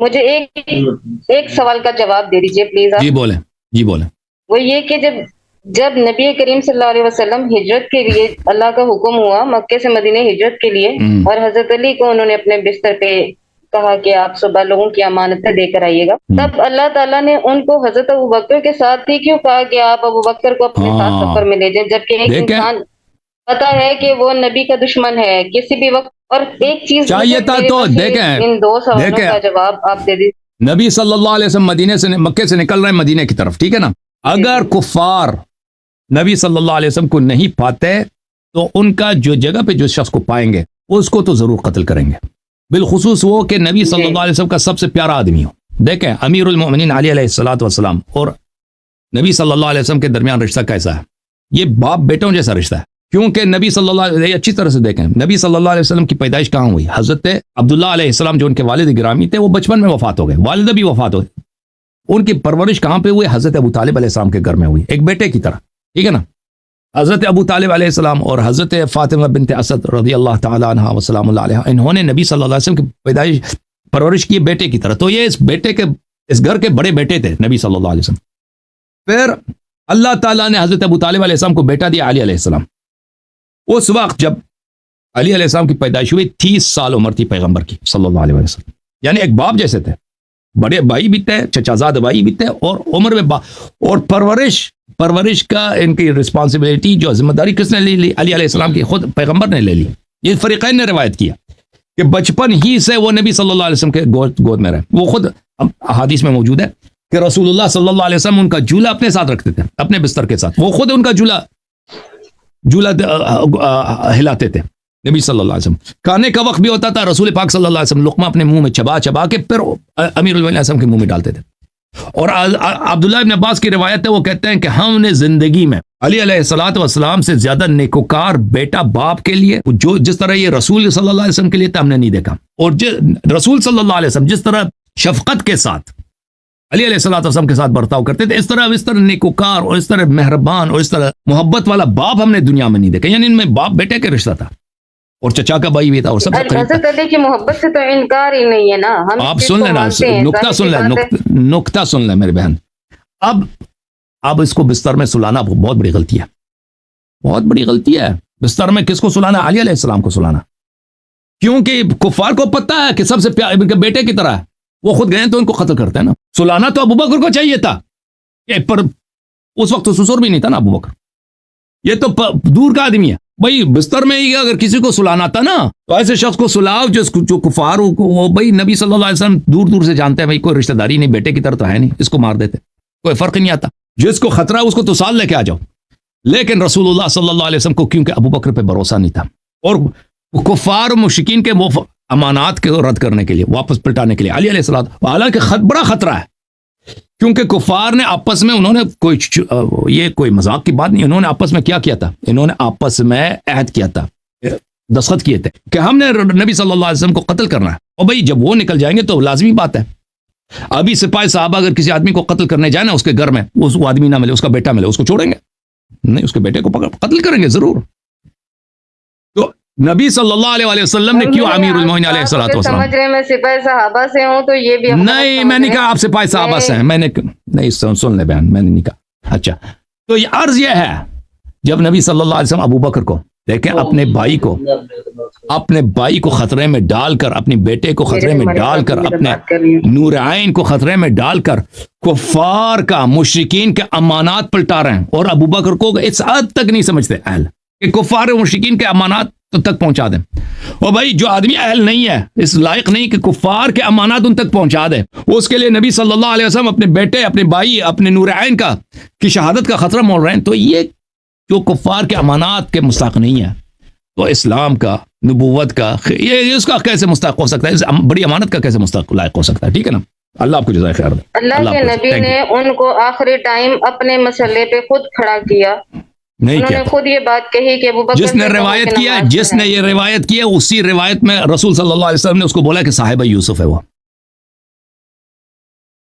مجھے ایک سوال کا جواب دے دیجیے پلیز آپ. جی بولیں. وہ یہ کہ جب نبی کریم صلی اللہ علیہ وسلم ہجرت کے لیے اللہ کا حکم ہوا مکے سے مدینے ہجرت کے لیے، اور حضرت علی کو انہوں نے اپنے بستر پہ کہا کہ آپ صبح لوگوں کی امانتیں دے کر آئیے گا، تب اللہ تعالیٰ نے ان کو حضرت ابوبکر کے ساتھ ہی کیوں کہا کہ آپ ابوبکر کو اپنے ساتھ سفر میں لے جائیں، جبکہ ایک انسان پتا ہے کہ وہ نبی کا دشمن ہے کسی بھی وقت. اور ایک چیز چاہیے تھا تو دیکھیں، ان دو سوالوں کا جواب آپ دے دیجیے. نبی صلی اللہ علیہ وسلم مکے سے نکل رہے ہیں مدینے کی طرف، ٹھیک ہے نا. اگر کفار نبی صلی اللہ علیہ وسلم کو نہیں پاتے تو ان کا جو جگہ پہ جو شخص کو پائیں گے اس کو تو ضرور قتل کریں گے، بالخصوص وہ کہ نبی صلی اللہ علیہ وسلم کا سب سے پیارا آدمی ہو. دیکھیں امیر المؤمنین علی علیہ السلام اور نبی صلی اللہ علیہ وسلم کے درمیان رشتہ کیسا ہے؟ یہ باپ بیٹوں جیسا رشتہ ہے. کیونکہ نبی صلی اللہ علیہ وسلم اچھی طرح سے دیکھیں، نبی صلی اللہ علیہ وسلم کی پیدائش کہاں ہوئی؟ حضرت عبداللہ علیہ السلام جو ان کے والد گرامی تھے وہ بچپن میں وفات ہو گئے، والدہ بھی وفات ہو گئی. ان کی پرورش کہاں پہ ہوئی؟ حضرت ابو طالب علیہ السلام کے گھر میں ہوئی، ایک بیٹے کی طرح، ٹھیک ہے نا. حضرت ابو طالب علیہ السلام اور حضرت فاطمہ بنت اسد رضی اللہ تعالی عنہا وسلام اللہ علیہ، انہوں نے نبی صلی اللہ علیہ وسلم کی پیدائش پرورش کی بیٹے کی طرح. تو یہ اس گھر کے بڑے بیٹے تھے نبی صلی اللہ علیہ وسلم. پھر اللہ تعالیٰ نے حضرت ابو طالب علیہ السلام کو بیٹا دیا علی علیہ السلام. اس وقت جب علی علیہ السلام کی پیدائش ہوئی 30 سال عمر تھی پیغمبر کی صلی اللہ علیہ وسلم، یعنی ایک باپ جیسے تھے، بڑے بھائی بھی تھے، چچازاد بھائی بھی تھے، اور عمر میں اور پرورش کا ان کی رسپانسبلٹی جو ذمہ داری کس نے لی؟ علی علیہ السلام کی خود پیغمبر نے لے لی. یہ فریقین نے روایت کیا کہ بچپن ہی سے وہ نبی صلی اللہ علیہ وسلم کے گود میں رہے. وہ خود احادیث میں موجود ہے کہ رسول اللہ صلی اللہ علیہ وسلم ان کا جولا اپنے ساتھ رکھتے تھے، اپنے بستر کے ساتھ. وہ خود ان کا جولا ہلاتے تھے نبی صلی اللہ علیہ وسلم. کھانے کا وقت بھی ہوتا تھا، رسول پاک صلی اللہ علیہ وسلم لقمہ اپنے منہ میں چبا کے پھر امیر المؤمنین علیہ السلام کے منہ میں ڈالتے تھے. اور عبداللہ ابن عباس کی روایت ہے، وہ کہتے ہیں کہ ہم نے زندگی میں علی علیہ السلام سے زیادہ نیکوکار بیٹا باپ کے لیے جو جس طرح یہ رسول صلی اللہ علیہ وسلم کے لیے تھا ہم نے نہیں دیکھا. اور رسول صلی اللہ علیہ وسلم جس طرح شفقت کے ساتھ علی علیہ السلام کے ساتھ برتاؤ کرتے تھے، اس طرح نیکوکار اور اس طرح مہربان اور اس طرح محبت والا باپ ہم نے دنیا میں نہیں دیکھا. یعنی ان میں باپ بیٹے کا رشتہ تھا اور چچا کا بھائی بھی تھا اور سب سے قریب حضرت علی کی محبت سے تو انکار ہی نہیں ہے نا. آپ سن لینا، نقطہ سن لیں میری بہن. اب اس کو بستر میں سلانا بہت بڑی غلطی ہے، بہت بڑی غلطی ہے. بستر میں کس کو سلانا؟ علی علیہ السلام کو سلانا، کیونکہ کفار کو پتہ ہے کہ سب سے ان کے بیٹے کی طرح ہے. وہ خود گئے تو ان کو قتل کرتے ہیں نا. سلانا تو ابوبکر کو چاہیے تھا، پر اس وقت تو سسر بھی نہیں تھا نا ابوبکر، یہ تو دور کا آدمی ہے. بھائی بستر میں ہی اگر کسی کو سلانا تھا نا تو ایسے شخص کو سلاؤ جو کفار ہو. وہ بھائی نبی صلی اللہ علیہ وسلم دور دور سے جانتے ہیں، بھائی کوئی رشتہ داری نہیں، بیٹے کی طرح تو ہے نہیں، اس کو مار دیتے، کوئی فرق نہیں آتا. جس کو خطرہ ہے اس کو تو سال لے کے آ جاؤ. لیکن رسول اللہ صلی اللہ علیہ وسلم کو کیونکہ ابوبکر پہ بھروسہ نہیں تھا، اور کفار و مشرکین کے امانات کے رد کرنے کے لیے، واپس پلٹانے کے لیے علی علیہ السلام، حالانکہ بڑا خطرہ ہے کیونکہ کفار نے آپس میں انہوں نے یہ کوئی مذاق کی بات نہیں، انہوں نے آپس میں کیا کیا تھا؟ انہوں نے آپس میں عہد کیا تھا، دستخط کیے تھے کہ ہم نے نبی صلی اللہ علیہ وسلم کو قتل کرنا ہے. اور بھائی جب وہ نکل جائیں گے تو لازمی بات ہے. ابھی سپاہی صحابہ اگر کسی آدمی کو قتل کرنے جائے نا، اس کے گھر میں وہ آدمی نہ ملے، اس کا بیٹا ملے، اس کو چھوڑیں گے نہیں؟ اس کے بیٹے کو قتل کریں گے ضرور. تو نبی صلی اللہ علیہ وسلم نے کیوں امیر المؤمنین علیہ السلام سمجھ رہے میں سپاہی صحابہ سے ہوں تو یہ بھی نہیں، میں نے کہا آپ سپاہی صحابہ سے ہیں، میں نے نہیں سن لے بہن، میں نے نہیں کہا. اچھا تو یہ عرض یہ ہے، جب نبی صلی اللہ علیہ وسلم ابوبکر کو دیکھیں اپنے بھائی کو خطرے میں ڈال کر، اپنے بیٹے کو خطرے میں ڈال کر، اپنے نور عین کو خطرے میں ڈال کر کفار کا، مشرکین کے امانات پلٹا رہے ہیں، اور ابوبکر کو اس حد تک نہیں سمجھتے اہل کہ کفار و مشرکین کے امانات تک پہنچا دیں. اور بھائی جو آدمی اہل نہیں ہے، اس لائق نہیں کہ کفار کے امانات ان تک پہنچا دے، اس کے لیے نبی صلی اللہ علیہ وسلم اپنے بیٹے، اپنے بھائی، اپنے نور عین کی شہادت کا خطرہ مول رہے ہیں. تو یہ جو کفار کے امانات کے مستحق نہیں ہے تو اسلام کا، نبوت کا، یہ اس کا کیسے مستحق ہو سکتا ہے؟ اس بڑی امانت کا کیسے مستحق لائق ہو سکتا ہے؟ ٹھیک ہے نا. اللہ آپ کو جزائے خیر دے. اللہ کے نبی نے ان کو آخری ٹائم اپنے مسئلے پہ خود کھڑا کیا، نہیں کیا، خود یہ بات کہی کہ ابوبکر جس نے روایت کیا، جس نے یہ روایت کی ہے، اسی روایت میں رسول صلی اللہ علیہ وسلم نے اس کو بولا کہ صاحب یوسف ہے وہ.